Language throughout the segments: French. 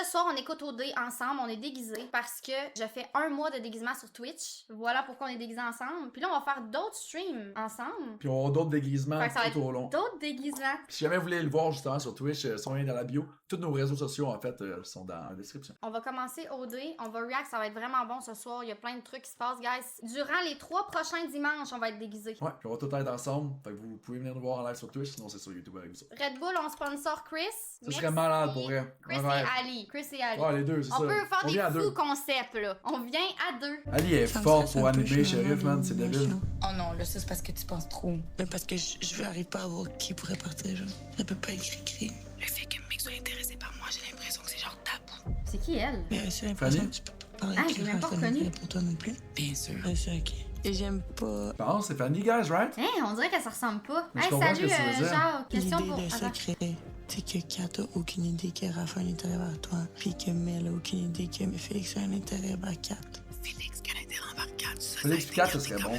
Ce soir, on écoute OD ensemble, on est déguisés parce que je fais 1 mois de déguisement sur Twitch. Voilà pourquoi on est déguisés ensemble. Puis là, on va faire d'autres streams ensemble. Puis on va avoir d'autres déguisements tout au long. D'autres déguisements. Puis si jamais vous voulez le voir justement sur Twitch, son lien dans la bio. Tous nos réseaux sociaux, en fait, sont dans la description. On va commencer OD, on va react, ça va être vraiment bon ce soir. Il y a plein de trucs qui se passent, guys. Durant les 3 prochains dimanches, on va être déguisés. Ouais, puis on va tout être ensemble. Fait que vous pouvez venir nous voir en live sur Twitch, sinon c'est sur YouTube avec vous. Red Bull, on sponsor Chris. Ça serait malade pour vrai. Chris et Ali. Chris et Ali. Ouais, les deux, c'est ça. On peut faire des fous deux. concepts, là. On vient à 2. Ali est forte pour animer Shérif, man, c'est débile. Oh non, là, ça, c'est parce que tu penses trop. Mais parce que je n'arrive pas à voir qui pourrait partir, genre. Je peux pas écrire. Le fait que le mec soit intéressé par moi, j'ai l'impression que c'est genre tabou. C'est qui, elle? Mais c'est l'impression Fanny? que tu peux pas parler Ah, je l'ai même pas reconnue. pour toi non plus. Bien sûr. C'est ok. Et j'aime pas... Bon, c'est Fanny, guys, right? Hein, on dirait qu'elle se ressemble pas. Mais je Hey, comprends salut, ce que tu veux dire. genre, question L'idée pour... d'un Attends. secret, c'est que Kat a aucune idée que Raphaël a un intérêt vers toi, puis que Mel a aucune idée que Félix a un intérêt vers Kat. Félix qui a un intérêt envers Kat, ça Félix et Kat, ce serait bon.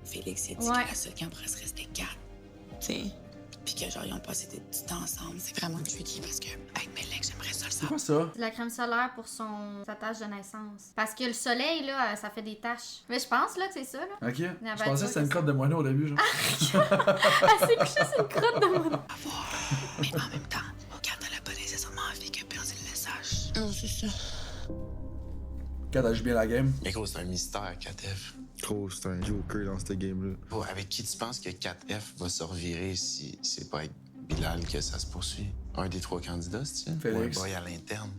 Félix a dit Ouais. que la seule qui en pourrait se rester Kat. Tu sais? Puis que genre, ils ont passé des petits temps ensemble. C'est vraiment tricky parce que avec Mel, j'aimerais ça le C'est savoir. quoi ça? C'est la crème solaire pour sa tache de naissance. Parce que le soleil, là, ça fait des taches. Mais je pense, là, que c'est ça, là. Ok. Je ben, pensais que c'était une crotte de moineau au début, genre. Elle s'est couchée sur une crotte de mon... Mais en même temps, Kat, elle a pas nécessairement envie que Bill le sache. Non, c'est ça. Kat a joué bien la game. Mais gros, c'est un mystère, 4F. Gros, c'est un joker dans ce game-là. Bro, avec qui tu penses que 4F va se revirer si c'est pas avec Bilal que ça se poursuit? Un des 3 candidats, c'est-tu? Félix. Ou un boy à l'interne?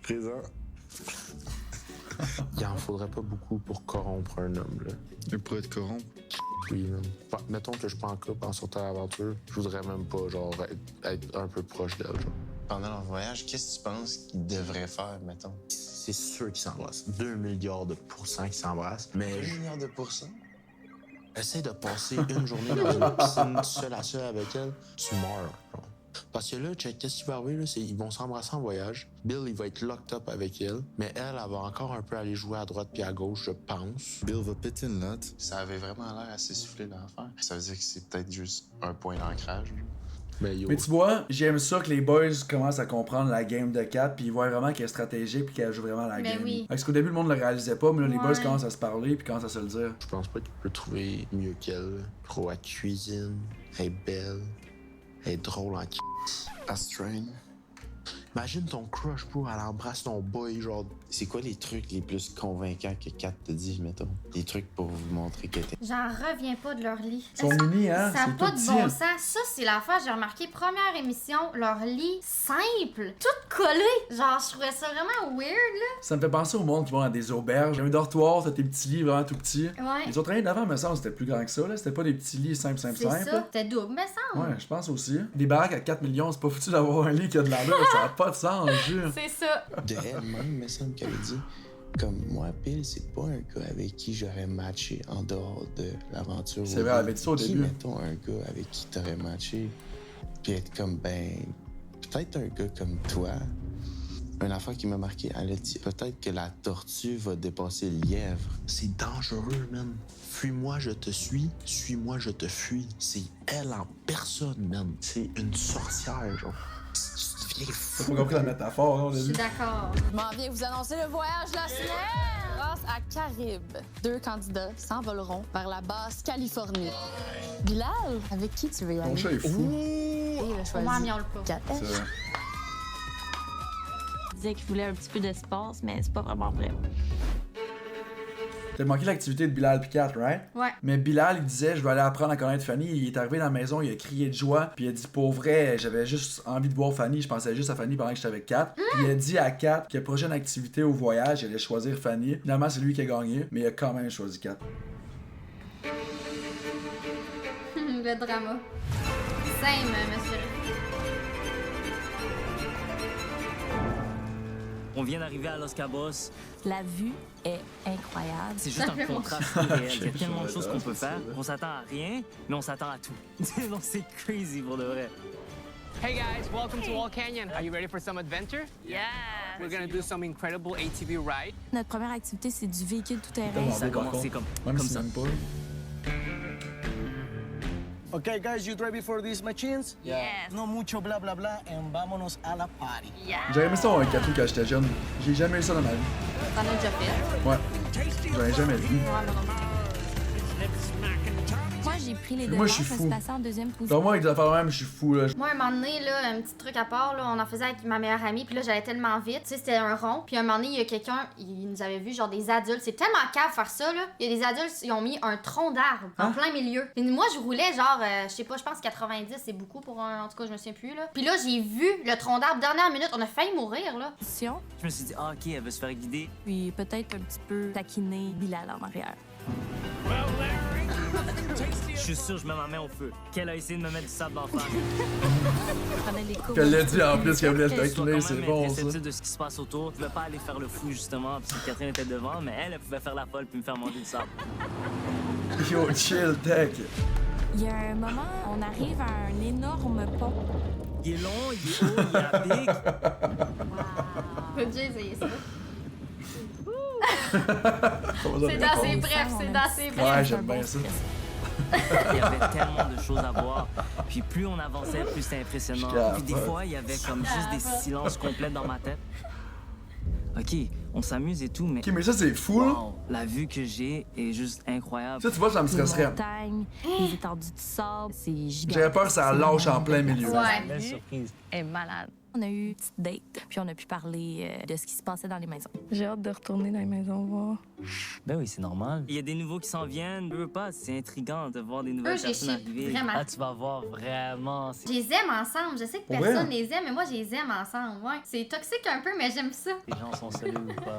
Présent. Il en faudrait pas beaucoup pour corrompre un homme, là. Il pourrait être corrompu. Oui, même. Mettons que je prends en couple en sortant à l'aventure, je voudrais même pas, genre, être un peu proche d'elle, genre. Pendant leur voyage, qu'est-ce que tu penses qu'ils devraient faire, mettons? C'est sûr qu'ils s'embrassent. 2 milliards de pourcents qu'ils s'embrassent. Mais 1 milliard de pourcents? essaie de passer une journée dans une piscine seule à seule avec elle, tu meurs, genre. Parce que là, check, qu'est-ce qui va arriver, là, c'est ils vont s'embrasser en voyage. Bill, il va être locked up avec elle, mais elle va encore un peu aller jouer à droite puis à gauche, je pense. Bill va péter une latte. Ça avait vraiment l'air à s'essouffler l'affaire. Ça veut dire que c'est peut-être juste un point d'ancrage. Mais yo, Mais tu vois, j'aime ça que les boys commencent à comprendre la game de Kat, puis ils voient vraiment qu'elle est stratégique, puis qu'elle joue vraiment la Mais game. oui. Parce qu'au début, le monde le réalisait pas, mais là, les boys Ouais. commencent à se parler, puis commencent à se le dire. je pense pas qu'il peut trouver mieux qu'elle. Gros, elle cuisine, elle est belle, elle est drôle en Astrid. Imagine ton crush, bro, elle embrasse ton boy, genre. C'est quoi les trucs les plus convaincants que Kat te dit, mettons? Des trucs pour vous montrer que t'es... J'en reviens pas de leur lit. Ils sont mini, hein? Ça n'a C'est pas tout de petit, bon hein. sens. Ça, c'est l'affaire, j'ai remarqué, première émission, leur lit simple, tout collé. Genre, je trouvais ça vraiment weird, là. Ça me fait penser au monde qui vont à des auberges. Un dortoir, t'as tes petits lits vraiment tout petits. Ouais. Les autres trains d'avant, me semble, c'était plus grand que ça, là. C'était pas des petits lits simples. C'est ça. C'était double, mais ça. Ouais, je pense aussi. Des baraques à 4 millions, c'est pas foutu d'avoir un lit qui a de l'allure, ça a pas de sens, je jure. C'est ça. De elle-même, me semble qu'elle a dit, comme moi, Bill, c'est pas un gars avec qui j'aurais matché en dehors de l'aventure. C'est vrai, elle avait dit ça au Qui, début. mettons, un gars avec qui t'aurais matché, puis être comme, ben, peut-être un gars comme toi. Une affaire qui m'a marqué, elle a dit, peut-être que la tortue va dépasser le lièvre. C'est dangereux, man. Fuis-moi, je te suis. Suis-moi, je te fuis. C'est elle en personne, man. C'est une sorcière, genre. Tu deviens T'as fou. pas compris la métaphore, hein, au Je suis début. d'accord. Je m'en viens vous annoncer le voyage de la semaine! Grâce à Caraïbes, 2 candidats s'envoleront vers la basse Californie. Bilal, avec qui tu veux y aller? Ton chat est fou. Et il a Moi, choisi miaule pas. 4F. C'est vrai. Il disait qu'il voulait un petit peu d'espace, mais c'est pas vraiment vrai. T'as manqué l'activité de Bilal pis Kat, right? Ouais. Mais Bilal, il disait, je vais aller apprendre à connaître Fanny. Il est arrivé dans la maison, il a crié de joie. Puis il a dit, pour vrai, j'avais juste envie de voir Fanny. Je pensais juste à Fanny pendant que j'étais avec Kat. Puis il a dit à Kat que la prochaine activité au voyage, il allait choisir Fanny. Finalement, c'est lui qui a gagné, mais il a quand même choisi Kat. Le drama. Same, monsieur. On vient d'arriver à Los Cabos. La vue est incroyable. C'est juste un contraste réel. Il y a tellement de choses qu'on peut faire. On s'attend à rien, mais on s'attend à tout. Non, c'est crazy pour de vrai. Hey guys, welcome to Wall Canyon. Are you ready for some adventure? Yeah! We're gonna do some incredible ATV ride. Notre première activité, c'est du véhicule tout-terrain. Ça a commencé comme Même si ça. même pas. Okay, guys, you ready for these machines? Yes. No mucho bla bla bla, and vámonos a la party. J'aurais aimé ça un cadeau quand j'étais jeune. J'ai jamais eu ça dans ma vie. T'en as déjà fait? Ouais. J'en ai jamais vu. Moi, j'ai pris les Moi, devants, je suis ça se fou. passait en deuxième position. Dans moi, avec des affaires de même, je suis fou, là. Moi, un moment donné, là, un petit truc à part, là, on en faisait avec ma meilleure amie, puis là, j'allais tellement vite. Tu sais, c'était un rond. Puis un moment donné, il y a quelqu'un, il nous avait vu, genre des adultes. C'est tellement cave faire ça, là. Il y a des adultes, ils ont mis un tronc d'arbre en plein milieu. Et moi, je roulais, genre, je sais pas, je pense 90, c'est beaucoup pour un. En tout cas, je me souviens plus, là. Puis là, j'ai vu le tronc d'arbre, dernière minute, on a failli mourir, là. Je me suis dit, ah, ok, elle veut se faire guider. Puis peut-être un petit peu taquiner Bilal en arrière. Je suis sûr, je mets ma main au feu. Qu'elle a essayé de me mettre du sable en face. Qu'elle l'a dit en plus qu'elle voulait le taquiner, c'est C'est bon, ça. réceptive de ce qui se passe autour. Je voulais pas aller faire le fou, justement, parce que Catherine était devant, mais elle pouvait faire la folle puis me faire manger du sable. Yo, chill, tech. Il y a un moment, on arrive à un énorme pont. Il est long, il est haut, il est à pic. J'ai déjà essayé ça. C'est C'est dans ses brefs, c'est dans ses brefs. Ouais, j'aime bien ça. Il y avait tellement de choses à voir. Puis plus on avançait, plus c'était impressionnant. Puis des fois, il y avait comme juste des silences complets dans ma tête. OK, on s'amuse et tout, mais... Ok, mais ça, c'est fou, là. Wow, la vue que j'ai est juste incroyable. Ça, tu vois, ça me stresserait. Les montagnes, les étendues de sable, c'est gigantesque. J'aurais peur que ça lâche en plein milieu. Belle surprise. Elle est malade. On a eu une petite date, puis on a pu parler de ce qui se passait dans les maisons. J'ai hâte de retourner dans les maisons voir. Ben oui, c'est normal. Il y a des nouveaux qui s'en viennent. Je veux pas, c'est intriguant de voir des nouvelles Eux, personnes j'ai chié, arriver. vraiment. Ah, tu vas voir vraiment. Je les aime ensemble. Je sais que Pour personne vrai? les aime, mais moi, je les aime ensemble. Ouais. C'est toxique un peu, mais j'aime ça. Les gens sont solides ou pas?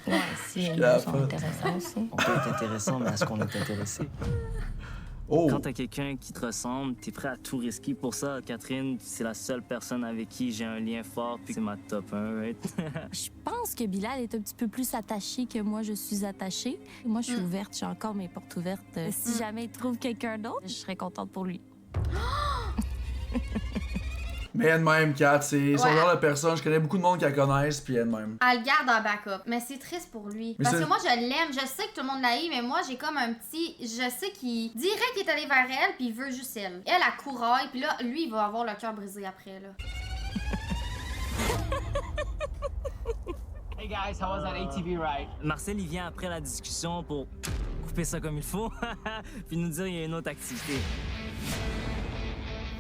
Ouais, si les gens sont intéressants aussi. On peut être intéressant, mais est-ce qu'on est intéressé? Oh. Quand t'as quelqu'un qui te ressemble, t'es prêt à tout risquer pour ça. Catherine, c'est la seule personne avec qui j'ai un lien fort, puis c'est ma top 1, right? Je pense que Bilal est un petit peu plus attaché que moi, je suis attachée. Moi, je suis ouverte, j'ai encore mes portes ouvertes. Si jamais il trouve quelqu'un d'autre, je serais contente pour lui. Mais elle-même, Kat, c'est son Ouais. genre de personne. Je connais beaucoup de monde qui la connaissent, puis elle-même. Elle le garde en backup. Mais c'est triste pour lui. Mais Parce c'est- que moi, je l'aime. Je sais que tout le monde l'aime, mais moi, j'ai comme un petit. Je sais qu'il. Direct qu'il est allé vers elle, puis il veut juste elle. Elle, elle couraille, puis là, lui, il va avoir le cœur brisé après, là. Hey guys, how was that ATV ride? Marcel, il vient après la discussion pour couper ça comme il faut, puis nous dire qu'il y a une autre activité.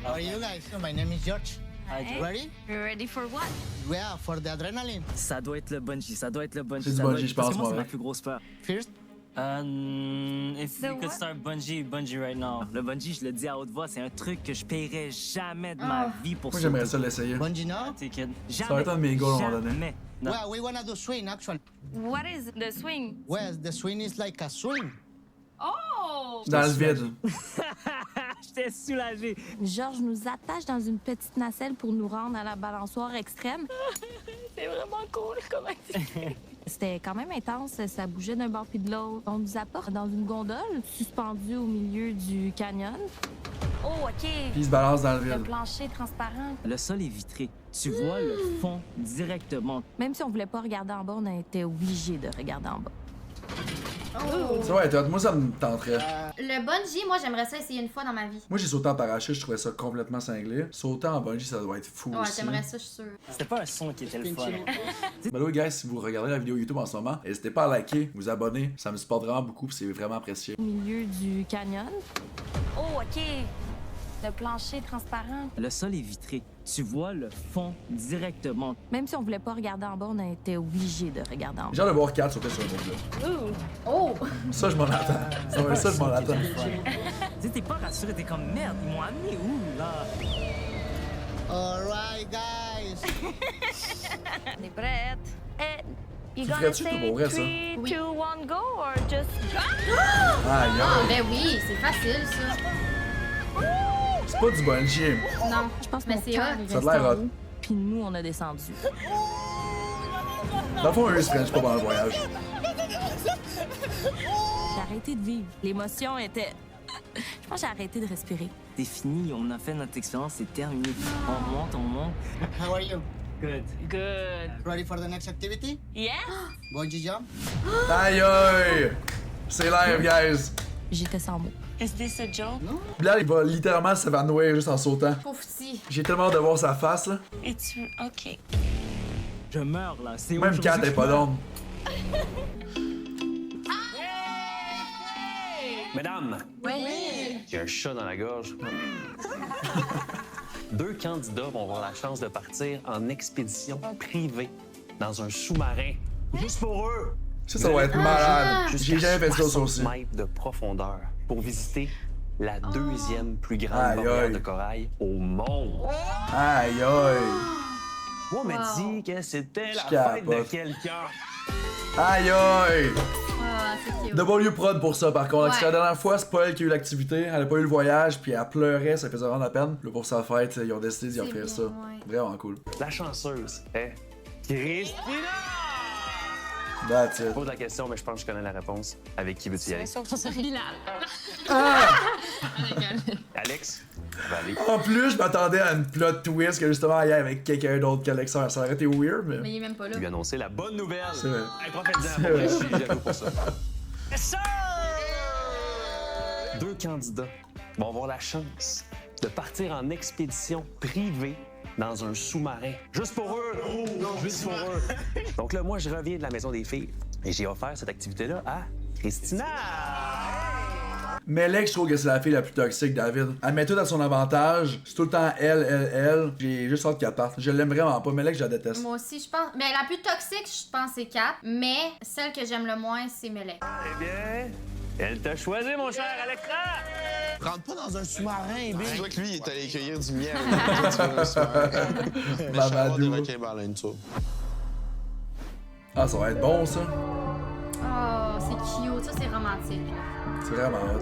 How are you guys? My name is George. Hey. Ready? You're ready for what? Yeah, for the adrenaline. Ça doit être le bungee, ça doit être le bungee. C'est du ça doit bungee, être- je parce pense, que moi, moi, c'est ma avec. plus grosse peur. First? If The we could what? start bungee right now. Le bungee, je le dis à haute voix, c'est un truc que je paierais jamais de ma vie pour Moi, sauter. j'aimerais ça l'essayer. Bungee now? Take it. Ça va être un de mes goals à un moment donné. Jamais. Non. Well, we wanna do swing actually. What is the swing? Well, the swing is like a swing. Oh! Dans le vide. J'étais soulagé. Georges nous attache dans une petite nacelle pour nous rendre à la balançoire extrême. C'est vraiment cool comme activité. C'était quand même intense, ça bougeait d'un bord puis de l'autre. On nous apporte dans une gondole suspendue au milieu du canyon. Oh, OK. Puis il se balance dans le Le vide. plancher transparent. Le sol est vitré. Tu vois le fond directement. Même si on voulait pas regarder en bas, on était obligé de regarder en bas. Oh! Ça va être hot. Moi, ça me tenterait. Le bungee, moi, j'aimerais ça essayer une fois dans ma vie. Moi, j'ai sauté en parachute, je trouvais ça complètement cinglé. Sauter en bungee, ça doit être fou Ouais, aussi. t'aimerais ça, je suis sûre. C'était pas un son qui était le fun. By the way, guys, si vous regardez la vidéo YouTube en ce moment, n'hésitez pas à liker, vous abonner. Ça me supporte vraiment beaucoup, puis c'est vraiment apprécié. Au milieu du canyon. Oh, OK. Le plancher transparent. Le sol est vitré. Tu vois le fond directement. Même si on voulait pas regarder en bas, on était obligé de regarder en bas. J'ai hâte de voir 4 sauter sur un mot Oh! Ça, je m'en attends. Ouais, ça, je m'en attends. Tu sais, t'es pas rassuré, t'es comme merde, ils m'ont amené où, là? Alright, guys. On est prête. You Tu gonna ferais-tu tout say pour vrai, ça? 3, 2, 1, go, or just... Aïe, Ah, aïe. ben oui, c'est facile, ça. C'est pas du bungee. Non, Je pense que mais mon c'est cœur hot. est Ça a resté l'air en hot. haut, puis nous, on a descendu. Dans le fond, eux, ils se prennent pas pendant le voyage. J'ai arrêté de vivre. L'émotion était... Je pense que j'ai arrêté de respirer. C'est fini, on a fait notre expérience, c'est terminé. On monte, on monte. How are you? Good. Good. Ready for the next activity? Yes! Bungee jump? Aïe, aïe. C'est live, guys. J'étais sans mots. Is this a joke? Bilal, il va littéralement s'évanouir juste en sautant. Pauvre petit. J'ai tellement hâte de voir sa face, là. It's okay. Je meurs, là. C'est Même aujourd'hui Kat que est je pas meurs. d'ombre. Mesdames, Oui! j'ai un chat dans la gorge. 2 candidats vont avoir la chance de partir en expédition privée dans un sous-marin. Juste pour eux. Ça va être malade. J'ai Jusqu'à jamais fait ça 60 aussi. mètres de profondeur pour visiter la 2e plus grande Aïe, barrière aïe. de corail au monde. Aïe, aïe. Moi, on m'a dit que c'était la Je fête de capote. quelqu'un. Aïe, aïe. Ah, c'est cute. W Prod pour ça, par contre. Ouais. La dernière fois, c'est pas elle qui a eu l'activité. Elle a pas eu le voyage, puis elle pleurait, ça faisait vraiment la peine. Là, pour sa fête, ils ont décidé d'y C'est offrir bien, ça. ouais. Vraiment cool. La chanceuse est Christina! That's it. Je pose la question, mais je pense que je connais la réponse. Avec qui veux-tu y aller? Bilal. Alex? Va aller. En plus, je m'attendais à une plot twist que justement hier avec quelqu'un d'autre qu'Alexandre. Ça aurait été weird, mais. Mais il est même pas là. Lui annoncer la bonne nouvelle. C'est vrai. Hey, profite-en, C'est pour vrai, vrai. je suis jaloux pour ça. Yes, sir! 2 candidats vont avoir la chance de partir en expédition privée dans un sous-marin. Juste pour eux! Juste pour eux! Donc là, moi, je reviens de la maison des filles et j'ai offert cette activité-là à Christina! Mais Lex, je trouve que c'est la fille la plus toxique, David. Elle met tout à son avantage. C'est tout le temps elle. J'ai juste hâte qu'elle parte. Je l'aime vraiment pas, mais Lex, je la déteste. Moi aussi, je pense. Mais la plus toxique, je pense, c'est Kat. Mais celle que j'aime le moins, c'est Melek. Eh bien, elle t'a choisi, mon cher Alexa! Rentre pas dans un sous-marin, Tu big. vois que lui, il est allé cueillir du miel. Toi, tu veux un sous-marin. Mais je vais avoir des requins baleines, ça. Ah, ça va être bon, ça. Oh, c'est cute. Ça, c'est romantique. C'est vraiment hot.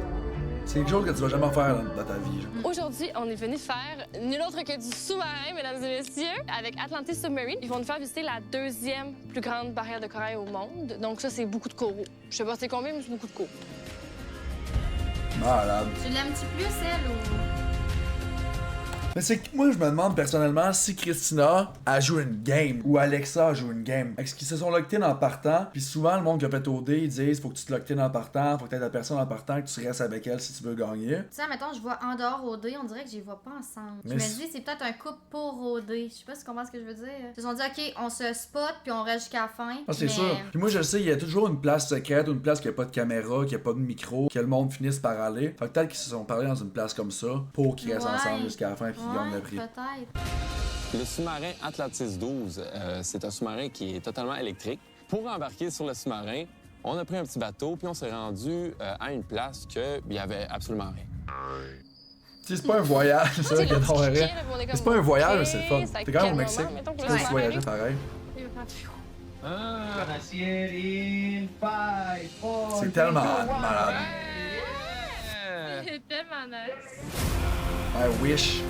C'est quelque chose que tu vas jamais faire dans ta vie. genre. Aujourd'hui, on est venu faire nul autre que du sous-marin, mesdames et messieurs, avec Atlantis Submarine. Ils vont nous faire visiter la 2e plus grande barrière de corail au monde. Donc ça, c'est beaucoup de coraux. Je sais pas c'est combien, mais c'est beaucoup de coraux. Malade. Tu l'aimes-tu plus, elle, ou. Mais c'est que moi, je me demande personnellement si Christina a joué une game ou Alexa a joué une game. Est-ce qu'ils se sont lockés dans le partant? Puis souvent, le monde qui a fait OD, ils disent faut que tu te lockes dans le partant, faut que tu aies la personne dans le partant, que tu restes avec elle si tu veux gagner. Tu sais, mettons, je vois en dehors OD, on dirait que je les vois pas ensemble. Mais Je me c'est- dis, c'est peut-être un couple pour OD. Je sais pas si tu comprends ce que je veux dire. Ils se sont dit, OK, on se spot, puis on reste jusqu'à la fin. Ah, c'est mais- sûr. Puis moi, je sais, il y a toujours une place secrète ou une place qui a pas de caméra, qui a pas de micro, que le monde finisse par aller. Fait que peut-être qu'ils se sont parlé dans une place comme ça pour qu'ils restent Ouais. ensemble jusqu'à la fin puis qu'ils gagnent le prix. Peut-être. Le sous-marin Atlantis 12, c'est un sous-marin qui est totalement électrique. Pour embarquer sur le sous-marin, on a pris un petit bateau, puis on s'est rendu à une place qu'il n'y avait absolument rien. Tu sais, c'est pas un voyage, c'est ça qui est trop vrai. C'est pas un voyage, mais c'est le fun. T'es quand même au Mexique. Tu peux voyager pareil. C'est tellement malade. C'est tellement nice. I wish.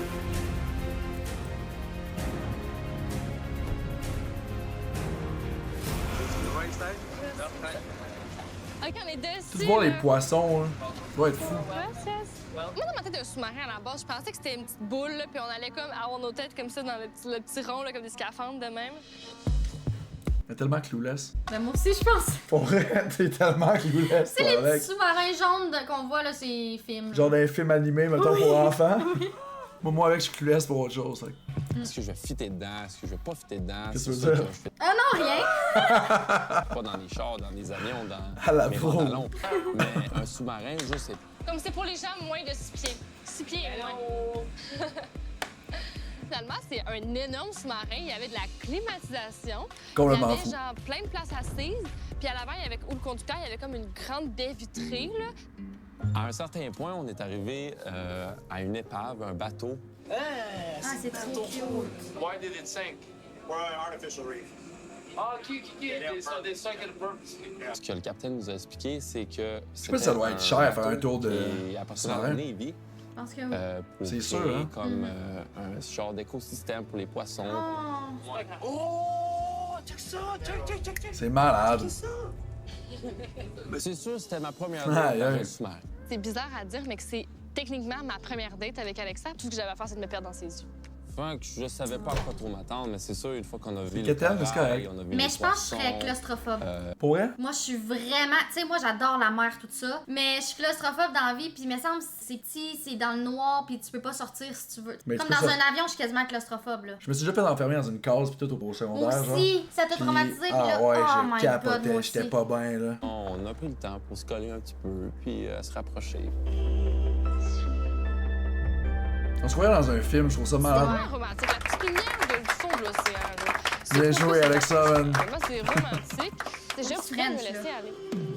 OK, on est dessus. Tu vois les là. poissons, hein. Ça va être fou. Moi, dans ma tête, un sous-marin à la base, je pensais que c'était une petite boule, là, puis on allait comme avoir nos têtes comme ça dans le petit rond, là, comme des scaphandres de même. Mais tellement clueless. Ben, moi aussi, je pense. Pour vrai, t'es tellement clueless, Tu sais, toi, les avec. petits sous-marins jaunes qu'on voit, là, ces films. Genre d'un film animé, mettons, Oui. pour enfants. Moi, avec, je suis clueless pour autre chose. Fait. Est-ce que je vais fitter dedans? Est-ce que je vais pas fitter dedans? Qu'est-ce que C'est tu veux sûr dire? que je fit Ah non, rien! pas dans les chars, dans les avions, dans À la les pro. pantalons. Mais un sous-marin, juste, c'est Comme c'est pour les gens moins de 6 pieds. 6 pieds et moins. Finalement, c'est un énorme sous-marin. Il y avait de la climatisation. Complètement Il y avait fou. genre plein de places assises. Puis à l'avant, il y avait, où le conducteur, il y avait comme une grande baie vitrée, là. À un certain point, on est arrivé à une épave, un bateau. Ah, c'est trop cute. Why did it sink? We're on artificial reef. Ah, qui, they sunk it purpose. Ce que le capitaine nous a expliqué, c'est que sais pas si ça doit être cher à faire un tour de qui est à partir sous-marin. de Navy. Je pense que oui. Pour C'est créer sûr, hein? comme un genre d'écosystème pour les poissons. Oh, check ça, check. C'est malade. C'est sûr, c'était ma première Aïe, date dans aïe. un sous-marin. C'est bizarre à dire, mais que c'est techniquement ma première date avec Alexa. Tout ce que j'avais à faire, c'est de me perdre dans ses yeux. souvent que je savais pas à quoi trop m'attendre, mais c'est sûr, une fois qu'on a vu C'est le quétaine, mais c'est corail, correct. on a vu Mais les je pense que je serais poissons, claustrophobe. Pour vrai? Moi, je suis vraiment. Tu sais, moi, j'adore la mer, tout ça. Mais je suis claustrophobe dans la vie, puis il me semble que c'est petit, c'est dans le noir, puis tu peux pas sortir si tu veux. Mais Comme tu peux dans ça- un avion, je suis quasiment claustrophobe, là. Je me suis déjà fait enfermer dans une case, pis tout au secondaire, genre. Aussi, ça t'a Puis- traumatisé, puis Ah là, ouais, oh my je God, moi capotais, aussi. j'étais pas bien, là. On a pris le temps pour se coller un petit peu, puis se rapprocher. On se croyait dans un film, je trouve ça C'est malade. vraiment romantique. La petite lumière du fond de l'océan, là. Bien joué, Alexa, man. Moi, c'est romantique. C'est juste pour me French, laisser là. aller.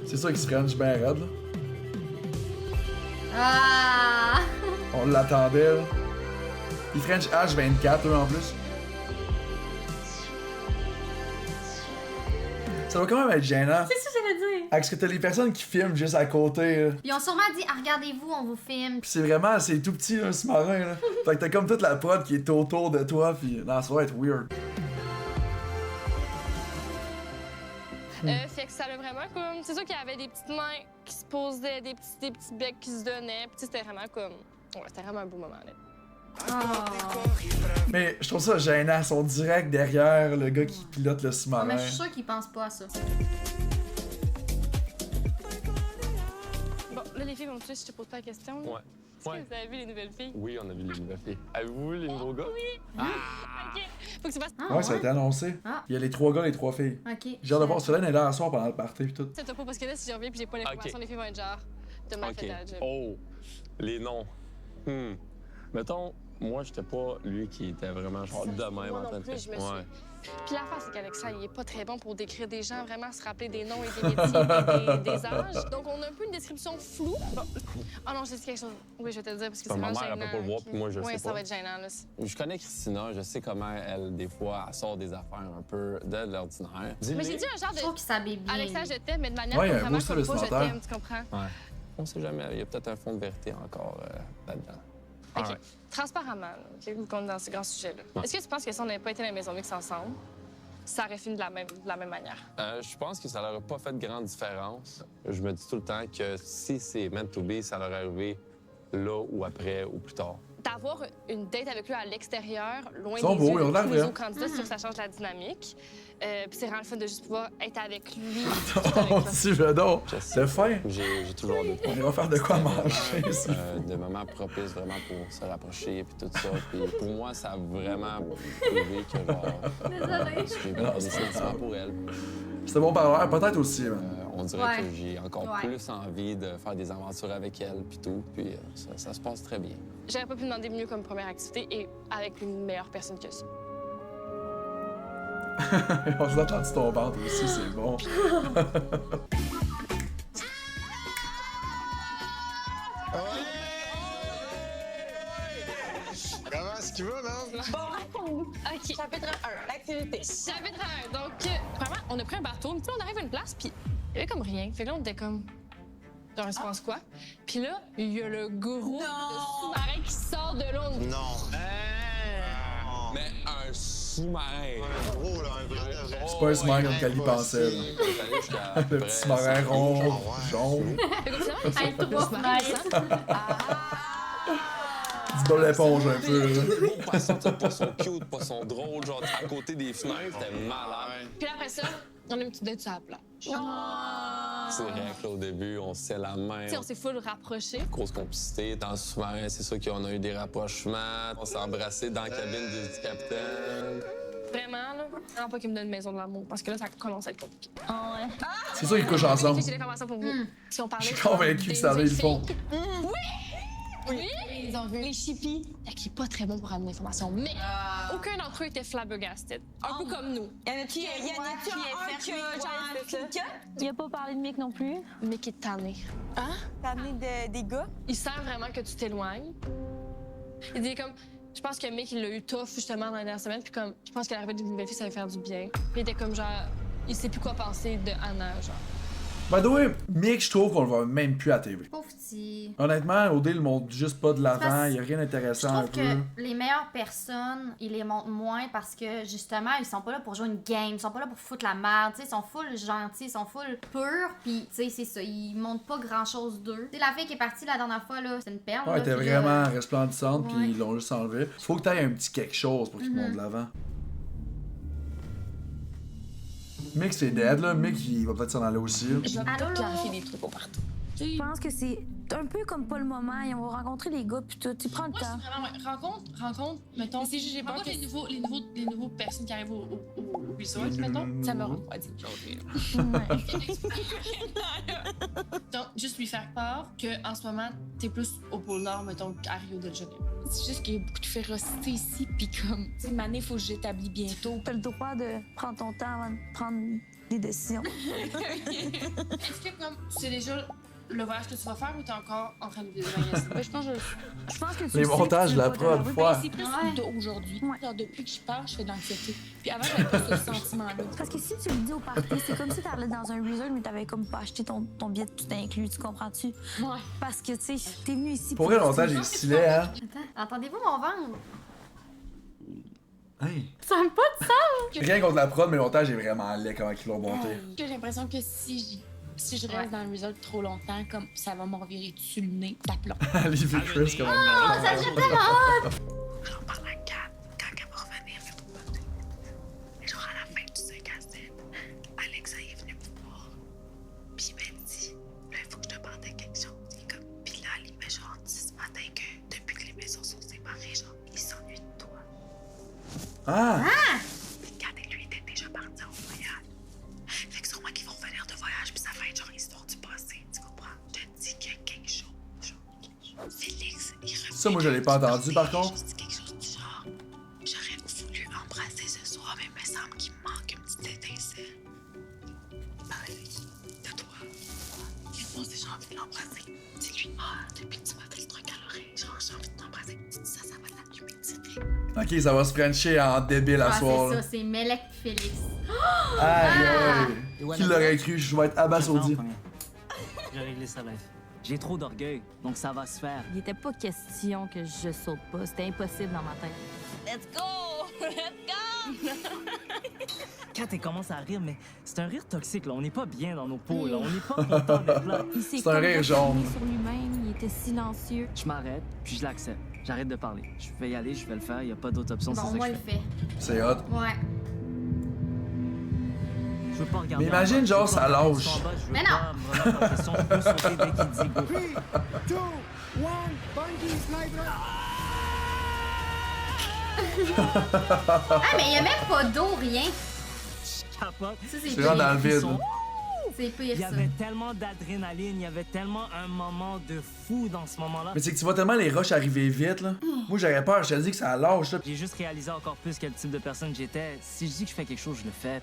C'est ça qui se French bien raide, là. Ah! On l'attendait, là. Ils French H24, eux, en plus. Ça doit quand même être gênant. C'est ça que j'allais dire. Est-ce que t'as les personnes qui filment juste à côté, là? Ils ont sûrement dit, ah, regardez-vous, on vous filme. Pis c'est vraiment, c'est tout petit, un sous-marin, là. Fait que t'as comme toute la prod qui est autour de toi, pis non, ça va être weird. Fait que ça l'a vraiment comme. C'est sûr qu'il y avait des petites mains qui se posaient, des petits becs qui se donnaient. Puis c'était vraiment comme. Ouais, c'était vraiment un beau moment, là. Mais je trouve ça gênant, ils sont direct derrière le gars qui pilote le Ah, sous-marin. mais je suis sûre qu'ils pensent pas à ça. Bon, là, les filles vont me tuer si je te pose pas la question. là. Ouais. Est-ce que vous avez vu les nouvelles filles? Oui, on a vu les nouvelles filles. Avez-vous vu les nouveaux gars? Oui! OK. Faut que tu fasses. Ah, Ouais, ça a été annoncé. Ah. Il y a les 3 gars, les 3 filles. Ok. J'ai hâte de voir Solène est là à soir pendant le party pis tout. C'est pas parce que là, si je reviens puis j'ai pas l'information, Ok. les filles vont être genre. T'as mal OK. fait ta job. Oh, les noms. Mettons, moi, j'étais pas lui qui était vraiment genre de même Moi en non train de plus, je me faire. suis. Puis l'affaire, c'est qu'Alexa, il est pas très bon pour décrire des gens, vraiment se rappeler des noms et des métiers et des âges. Donc, on a un peu une description floue. Bon. Ah non, j'ai dit quelque chose. Oui, je vais te le dire parce que c'est Ma vraiment mère, elle gênant. peut pas le voir, puis moi, je le Oui, sais ça pas. va être gênant, là. Je connais Christina, je sais comment elle, des fois, elle sort des affaires un peu de l'ordinaire. Mais j'ai dit un genre Je trouve de. qu'il s'habille bien. Alexa, je t'aime, mais de manière Ouais, il y a un vraiment beau style comme pas je vestimentaire. t'aime, tu comprends? Ouais. On sait jamais, il y a peut-être un fond de vérité encore là-dedans. OK. Alright. Transparentement, là, OK, vous comptez dans ce grand sujet-là. Ouais. Est-ce que tu penses que si on n'avait pas été à la maison mixte ensemble, ça aurait fini de la même manière? Je pense que ça leur a pas fait de grande différence. Je me dis tout le temps que si c'est meant to be, ça leur est arrivé là ou après ou plus tard. D'avoir une date avec lui à l'extérieur, loin Ils sont des beaux, yeux ils ont de l'air tous les bien. autres candidats, c'est sûr que ça change la dynamique. Puis c'est vraiment le fun de juste pouvoir être avec lui. On dit, je donc. C'est fin. J'ai toujours de On va faire de quoi manger, ça. de moments propices vraiment pour se rapprocher et tout ça. Puis pour moi, ça a vraiment prouvé que genre, j'ai des sentiments pour elle. C'était bon parleur, peut-être aussi, man. On dirait Ouais. que j'ai encore Ouais. plus envie de faire des aventures avec elle puis tout. Puis ça se passe très bien. J'aurais pas pu demander mieux comme première activité et avec une meilleure personne que ça. On s'est entendu ton ventre aussi, c'est bon. Comment est-ce qu'il va, man? Bon, OK. Chapitre 1, l'activité. Chapitre 1. Donc, vraiment, on a pris un bateau. Puis là, on arrive à une place, puis il y avait comme rien. Fait que là, on était comme. Genre, il se passe quoi? Puis là, il y a le gros de sous-marin qui sort de l'eau. Non. Mais un sous-marin. Un gros, là, un vrai. C'est pas un sous-marin comme Cali pensait, là. Le petit sous-marin rond, jaune. Fait que finalement, il Hey, fait trois sous-marin, fenêtres. Du bol l'éponge un peu, là. Des beaux poissons, tu sais, poissons cute, poissons drôles, genre à côté des fenêtres, c'était malade. Puis après ça, on a une petite date sur la plage. C'est vrai qu'au début, on se serre la main. Tu sais, on s'est full rapprochés. Grosse complicité. Dans le sous-marin, c'est sûr qu'on a eu des rapprochements. On s'est embrassés dans la cabine du capitaine. Vraiment, là. Non, pas qu'il me donne une maison de l'amour, parce que là, ça commence à être compliqué. Ah ouais. C'est sûr qu'ils couchent ensemble. J'ai l'information pour vous. Si on parlait. Je suis convaincu que ça va, ils le font. Oui! Ils ont vu les chippies. Qui est pas très bon pour ramener l'information, mais aucun d'entre eux était flabbergasted. Un peu comme nous. Y en a-tu un qui est fermé? Il a pas parlé de Mick non plus. Mick est tanné. Hein? T'as amené des gars? Il sent vraiment que tu t'éloignes. Il dit comme. Je pense que Mick, il l'a eu tough justement dans la dernière semaine, puis comme. Je pense que l'arrivée d'une nouvelle fille, ça va faire du bien. Puis il était comme genre. Il sait plus quoi penser de Anna, genre. By the way, Mick, je trouve qu'on le voit même plus à TV. Pauvre petit. Honnêtement, OD le montre juste pas de l'avant, il y a rien Je d'intéressant un trouve peu. que les meilleures personnes, ils les montrent moins parce que justement, ils sont pas là pour jouer une game, ils sont pas là pour foutre la merde, tu sais, ils sont full gentils, ils sont full purs, pis tu sais, c'est ça, ils montrent pas grand chose d'eux. Tu sais, la fille qui est partie la dernière fois, là, c'est une perle. Ouais, là, elle était puis là, vraiment resplendissante, puis ouais. ils l'ont juste enlevé. Faut que t'ailles un petit quelque chose pour qu'il monte de l'avant. Mick, c'est dead, là. Mick, il va peut-être s'en aller aussi. Je vais peut-être clarifier des trucs au partout. Je pense que c'est un peu comme pas le moment. Ils vont rencontrer les gars, puis tout. Tu prends le Moi, temps. c'est vraiment, rencontre, mettons. C'est juste, j'ai peur que les nouveaux personnes qui arrivent au resort, mettons, ça me refroidit aujourd'hui. Donc, juste lui faire part qu'en ce moment, t'es plus au pôle Nord, mettons, qu'à Rio de Janeiro. C'est juste qu'il y a beaucoup de férocité ici, puis comme, tu sais, Mané, faut que j'établis bientôt. T'as le droit de prendre ton temps avant de prendre des décisions. Est-ce que, comme, c'est déjà le voyage que tu vas faire ou t'es encore en train de désigner? Je pense que tu Les montages de la prod, ouais. C'est plus d'aujourd'hui. Genre, depuis que je pars, je fais de l'anxiété. Puis avant, j'avais pas ce sentiment-là. Parce que si tu le dis au party, c'est comme si t'allais dans un resort, mais t'avais comme pas acheté ton billet tout inclus, tu comprends-tu? Ouais. Parce que, tu sais, t'es venu ici Pour vrai, le montage est stylé, hein? Attends, entendez-vous mon ventre? Hey. Ça me pas de sens! Rien contre la prod, mais le montage est vraiment laid comment ils l'ont monté. J'ai l'impression que si je reste dans le resort trop longtemps, comme ça va me revirer dessus le nez d'aplomb. Livy Chris, comme Oh, ça serait tellement hot! J'en parle à Kat quand elle va revenir, mais pour pas dire. Genre à la fin du 5 à 7, Alexa est venue me voir. Puis il m'a dit, là, il faut que je te parle de quelque chose. Et comme, puis là, il m'a genre dit ce matin que depuis que les maisons sont séparées, genre, il s'ennuie de toi. Ah! Kat et lui étaient déjà partis en voyage. Fait que sûrement qu'ils vont revenir de voyage, puis ça va être genre l'histoire du passé, tu comprends? Je te dis qu'il y a quelque chose. Félix, il revient. Ça, moi, je l'ai pas entendu, par contre. Je dis quelque chose du genre. J'aurais voulu embrasser ce soir, mais il me semble qu'il me manque une petite étincelle. Pareil, de toi. Et moi aussi, j'ai envie de l'embrasser. Dis-lui, depuis que tu m'as fait le truc à l'oreille, genre, j'ai envie de t'embrasser. Dis ça, ça va l'allumer direct. Ok, ça va se frencher en débile à Ah, soir. c'est là. ça, c'est Melek Félix. Aïe, aïe. Qui l'aurait cru? Je vais être abasourdi. J'ai réglé ça, live. J'ai trop d'orgueil, donc ça va se faire. Il était pas question que je saute pas. C'était impossible dans ma tête. Let's go! Let's go! Quand elle commence à rire, mais c'est un rire toxique, là. On n'est pas bien dans nos peaux, là. On n'est pas content d'être là. Il s'est C'est un rire jaune. sur lui-même, il était silencieux. Je m'arrête, puis je l'accepte. J'arrête de parler. Je vais y aller, je vais le faire. Il n'y a pas d'autre option, c'est Bon, ça que moi, je le fais. fait. C'est hot. Ouais. Je veux pas regarder. Mais imagine, en bas, genre, je veux ça pas regarder lâche. en bas, je veux Mais pas me remettre en question. Je peux sauter dès qu'il dit go. 3, 2, 1, bungee sniper! Ah, mais il y a même pas d'eau, rien. Je capote. Ça, c'est C'est vraiment dans le Ils vide. sont- C'est pire, Il y ça. avait tellement d'adrénaline, il y avait tellement un moment de fou dans ce moment-là. Mais c'est que tu vois tellement les rushs arriver vite, là. Moi, j'aurais peur, je te dis que ça lâche, là. J'ai juste réalisé encore plus quel type de personne j'étais. Si je dis que je fais quelque chose, je le fais.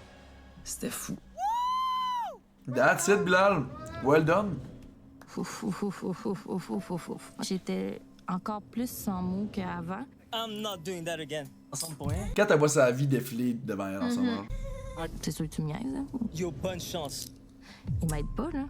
C'était fou. That's it, Bilal. Well done. Ouf, ouf, ouf, ouf, ouf, ouf, ouf, ouf, ouf. J'étais encore plus sans mots qu'avant. I'm not doing that again. Ensemble pour rien. Quand elle voit sa vie défiler devant elle en ce moment. C'est sûr que tu me niaises, hein? Yo, bonne chance. Il m'aide pas, là.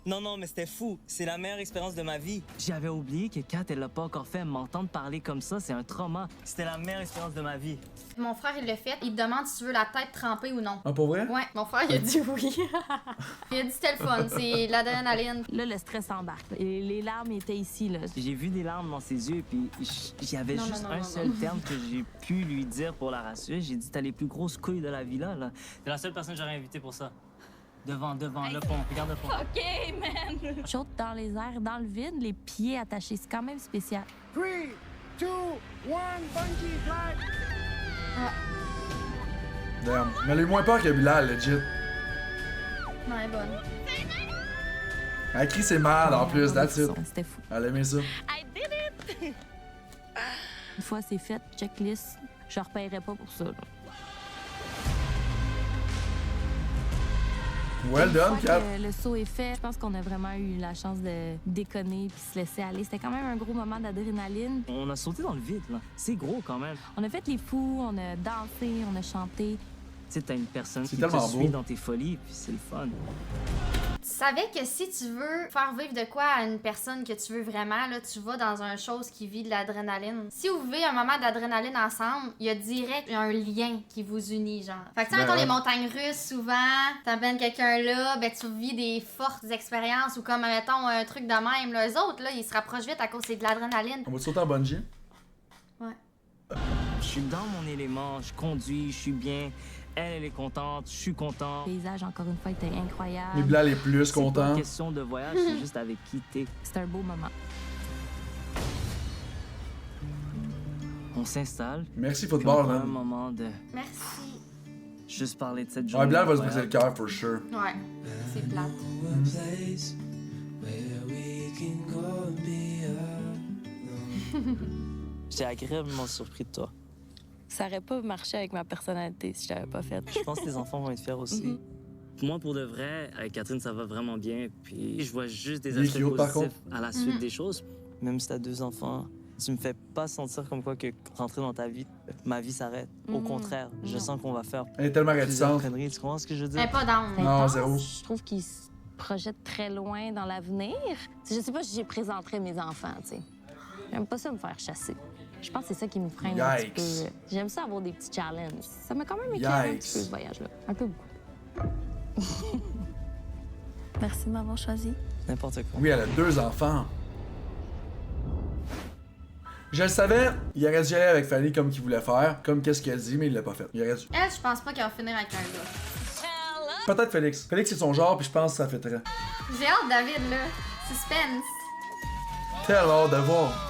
Non, mais c'était fou. C'est la meilleure expérience de ma vie. J'avais oublié que Kat, elle l'a pas encore fait. M'entendre parler comme ça, c'est un trauma. C'était la meilleure expérience de ma vie. Mon frère, il l'a fait. Il te demande si tu veux la tête trempée ou non. Ah, pour vrai? Ouais, mon frère, il a dit oui. Il a dit c'était le fun, c'est l'adrénaline. Là, le stress embarque. Et les larmes étaient ici, là. J'ai vu des larmes dans ses yeux, puis il y avait Non, juste non, un non, seul non. terme que j'ai pu lui dire pour la rassurer. J'ai dit, t'as les plus grosses couilles de la villa, là. T'es la seule personne que j'aurais invitée pour ça. Devant, le pont. Regarde le pont. OK, man! Chaude dans les airs, dans le vide, les pieds attachés. C'est quand même spécial. 3, 2, 1, bungee fly! Damn. Mais elle a eu moins peur que Bilal, legit. Ouais, bonne. Elle crie c'est mal en plus, that's it. C'était fou. Elle aimait ça. I did it! Une fois c'est fait, checklist, je repaierai pas pour ça, là. Well done, Une fois Kat. que le saut est fait, je pense qu'on a vraiment eu la chance de déconner puis se laisser aller. C'était quand même un gros moment d'adrénaline. On a sauté dans le vide, là. C'est gros, quand même. On a fait les fous, on a dansé, on a chanté. sais, t'as une personne C'est qui te tellement suit beau. dans tes folies, puis c'est le fun. Tu savais que si tu veux faire vivre de quoi à une personne que tu veux vraiment, là, tu vas dans une chose qui vit de l'adrénaline. Si vous vivez un moment d'adrénaline ensemble, il y a direct un lien qui vous unit, genre. Fait que tu sais, mettons les montagnes russes, souvent, t'amènes quelqu'un là, ben tu vis des fortes expériences ou comme, mettons, un truc de même, là. Eux autres, là, ils se rapprochent vite à cause c'est de l'adrénaline. On va sauter en bungee? Ouais. Je suis dans mon élément, je conduis, je suis bien. Elle est contente, je suis content. Le paysage, encore une fois, était incroyable. Les Blancs les plus C'est pas contents. une question de voyage, c'est juste avec qui t'es. C'était un beau moment. On s'installe. Merci, puis football, on prend man. un moment de Merci. juste parler de cette Ouais, journée. Blanc va se incroyable. briser le cœur, for sure. Ouais, c'est plate. J'étais agréablement surpris de toi. Ça aurait pas marché avec ma personnalité si je l'avais pas fait. Je pense que tes enfants vont être fiers aussi. Moi, pour de vrai, avec Catherine, ça va vraiment bien. Puis je vois juste des Il est aspects cute, par positifs à la suite des choses. Même si t'as 2 enfants, tu me fais pas sentir comme quoi que rentrer dans ta vie, ma vie s'arrête. Au contraire, je sens qu'on va faire Elle est tellement plusieurs réticente. conneries. Tu comprends ce que je veux dire? Elle est pas down. Non, zéro. Je trouve qu'il se projette très loin dans l'avenir. Je sais pas si j'y présenterai mes enfants, tu sais. J'aime pas ça me faire chasser. Je pense que c'est ça qui me freine un petit Yikes. peu. J'aime ça avoir des petits challenges. Ça m'a quand même éclairé un Yikes. petit peu ce voyage-là. Un peu beaucoup. Merci de m'avoir choisi. N'importe quoi. Oui, elle a 2 enfants. Je le savais, il aurait dû y aller avec Fanny comme qu'il voulait faire, comme qu'est-ce qu'il a dit, mais il l'a pas fait. Il aurait dû. Elle, je pense pas qu'elle va finir avec un gars. Peut-être Félix. Félix, c'est son genre, puis je pense que ça fait très. J'ai hâte, David, là. Suspense. Tellement hâte de voir.